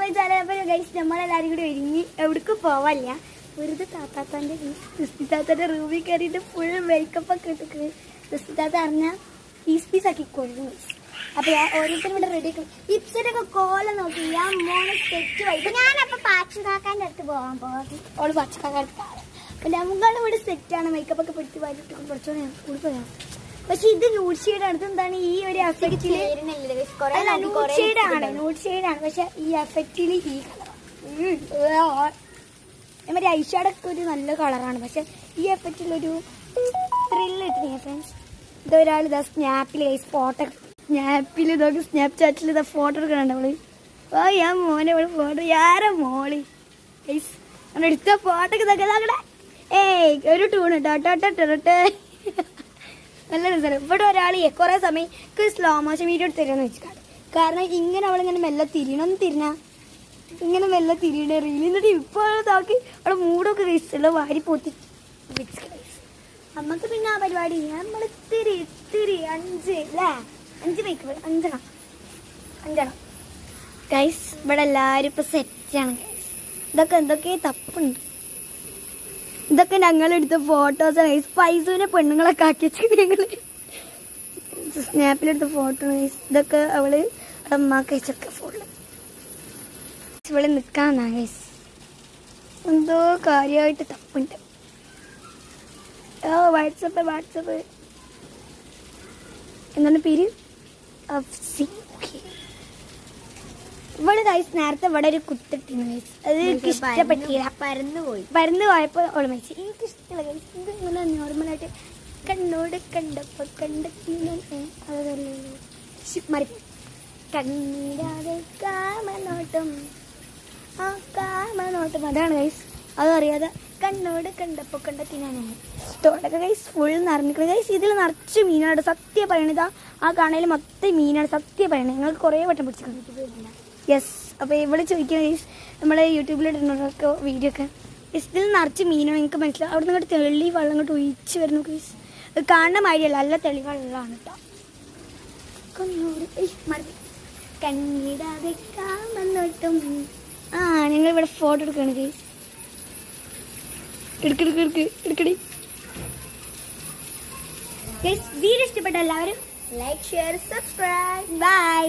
വെച്ചാൽ ഗൈസ് നമ്മളെല്ലാവരും കൂടി ഒരുങ്ങി എവിടേക്കും പോവാല്ല. വെറുതെ താത്താൻ്റെ താത്താൻ്റെ റൂമിൽ കയറിയിട്ട് ഫുൾ മേക്കപ്പ് ഒക്കെ ഇട്ടിട്ട് താത്ത അറിഞ്ഞാൽ പീസ് ആക്കി കൊള്ളും. അപ്പോൾ ഞാൻ ഓരോരുത്തരും ഇവിടെ റെഡി ആക്കും. ഇപ്സറ്റൊക്കെ കോലം നോക്കി ഞാൻ മോനെ സെറ്റ് പോയി. ഇപ്പം ഞാനപ്പോൾ പാച്ചുകാക്കാൻ്റെ അടുത്ത് പോകാൻ അവള് പാച്ചുകാക്കാൻ അടുത്താണ്. അപ്പം നമ്മളുടെ ഇവിടെ സെറ്റാണ്. മേക്കപ്പ് ഒക്കെ പിടിച്ച് വാരിട്ട് കുറച്ചുകൂടെ കൂടി പോയാൽ. പക്ഷെ ഇത് ന്യൂഡ് ഷെയ്ഡ് ആണ്. എന്താണ് ഈ ഒരു എഫക്റ്റില് ന്യൂഡ് ഷെയ്ഡാണ്. പക്ഷെ ഈ എഫക്റ്റില് ഈ കളറാണ്. മറ്റേ ഐഷാഡൊക്കെ ഒരു നല്ല കളറാണ്. പക്ഷെ ഈ എഫക്റ്റിലൊരു ത്രില്ല് കിട്ടുന്നില്ല ഫ്രണ്ട്സ്. ഇതൊരാൾ ഇതാ സ്നാപ്പിൽ ഫോട്ടോ സ്നാപ്പിൽ ഇതൊക്കെ സ്നാപ്ചാറ്റിൽ ഇതാ ഫോട്ടോ എടുക്കണുണ്ട് അവള്. ഓ ഞാൻ മോനെ ഇവിടെ ഫോട്ടോ ആരാ മോളി എടുത്ത ഫോട്ടോ ഒക്കെ ഇതൊക്കെ ഏയ് ഒരു ടൂണ് ടോട്ടോട്ടെ നല്ല രസമാണ്. ഇവിടെ ഒരാൾ കുറെ സമയം സ്ലോ മോഷൻ വീഡിയോ എടുത്ത് തരുമെന്ന് വെച്ചിട്ടാണ്. കാരണം ഇങ്ങനെ അവളിങ്ങനെ മെല്ലെ തിരിഞ്ഞ ഇങ്ങനെ മെല്ലെ തിരിയണ റീൽ. എന്നിട്ട് ഇപ്പോൾ നോക്കി അവളെ മൂടൊക്കെ കഴിച്ചിട്ടുള്ള വാരി പോത്തി നമുക്ക് പിന്നെ ആ പരിപാടി നമ്മൾ ഇത്തിരി 5 അല്ലേ 5 മേക്കപ്പ് 5 ഗൈസ്. ഇവിടെ എല്ലാവരും ഇപ്പൊ സെറ്റാണ് ഗൈസ്. ഇതൊക്കെ എന്തൊക്കെ തപ്പുണ്ട്. ഇതൊക്കെ ഞങ്ങളെടുത്ത ഫോട്ടോസാണ് ഗൈസ്. പൈസൂനെ പെണ്ണുങ്ങളൊക്കെ ആക്കി വെച്ചിട്ട് ഞങ്ങൾ സ്നാപ്പിലെടുത്ത ഫോട്ടോ ഗൈസ്. ഇതൊക്കെ അവള് അമ്മക്ക് അയച്ചൊക്കെ ഫോട്ടോ ഇവിടെ നിൽക്കാന്നാ ഗൈസ്. എന്തോ കാര്യമായിട്ട് തപ്പുണ്ട്. വാട്സപ്പ് എന്താണ് പേര് ഇവിടെ ഗൈസ്. നേരത്തെ ഇവിടെ ഒരു കുത്തിട്ടിരുന്നു ഗൈസ്. അത് എനിക്ക് ഇഷ്ടപ്പെട്ടില്ല. പരന്നു പോയപ്പോൾ അവള് മരിച്ചു. എനിക്ക് ഇഷ്ടമില്ല ഗൈസ്. ഇത് ഇങ്ങനെ നോർമലായിട്ട് കണ്ണോട് കണ്ടപ്പോൾ അതല്ലേ മരിപ്പോയി. കണ്ണീരാതെ കാമനോട്ടം അതാണ് ഗൈസ്. അതറിയാതെ കണ്ണോട് കണ്ടപ്പോൾ കണ്ടെത്തിനാണ് ഇഷ്ടമൊക്കെ ഗൈസ്. ഫുൾ നിറഞ്ഞിരിക്കുന്നത് ഗൈസ്. ഇതിൽ നിറച്ച് മീനാണ്. സത്യം പറയണത് ആ കാണയിൽ മൊത്തം മീനാണ്. സത്യം പറയണത് ഞങ്ങൾക്ക് കുറേ വട്ടം പിടിച്ചിട്ടുണ്ട്. യെസ്. അപ്പോൾ ഇവിടെ ചോദിക്കുക ഗൈസ്, നമ്മളെ യൂട്യൂബിലിടുന്നതൊക്കെ വീഡിയോ ഒക്കെ ഇതിൽ നിറച്ച് മീനാണ്. നിങ്ങൾക്ക് മനസ്സിലാവും. അവിടെ നിന്ന് തെളി വെള്ളം ഇങ്ങോട്ട് ഒഴിച്ച് വരുന്നു ഗൈസ്. അത് കാണുന്ന മാതിരിയല്ല, നല്ല തെളി വെള്ളമാണ് കേട്ടോ. കണ്ണീടാതെ കാമന്നോട്ടും ഞങ്ങൾ ഇവിടെ ഫോട്ടോ എടുക്കുകയാണ് ഗൈസ്. എടുക്കടി ഗൈസ്. വീഡിയോ ഇഷ്ടപ്പെട്ട എല്ലാവരും ലൈക്ക് ഷെയർ സബ്സ്ക്രൈബ്. ബൈ.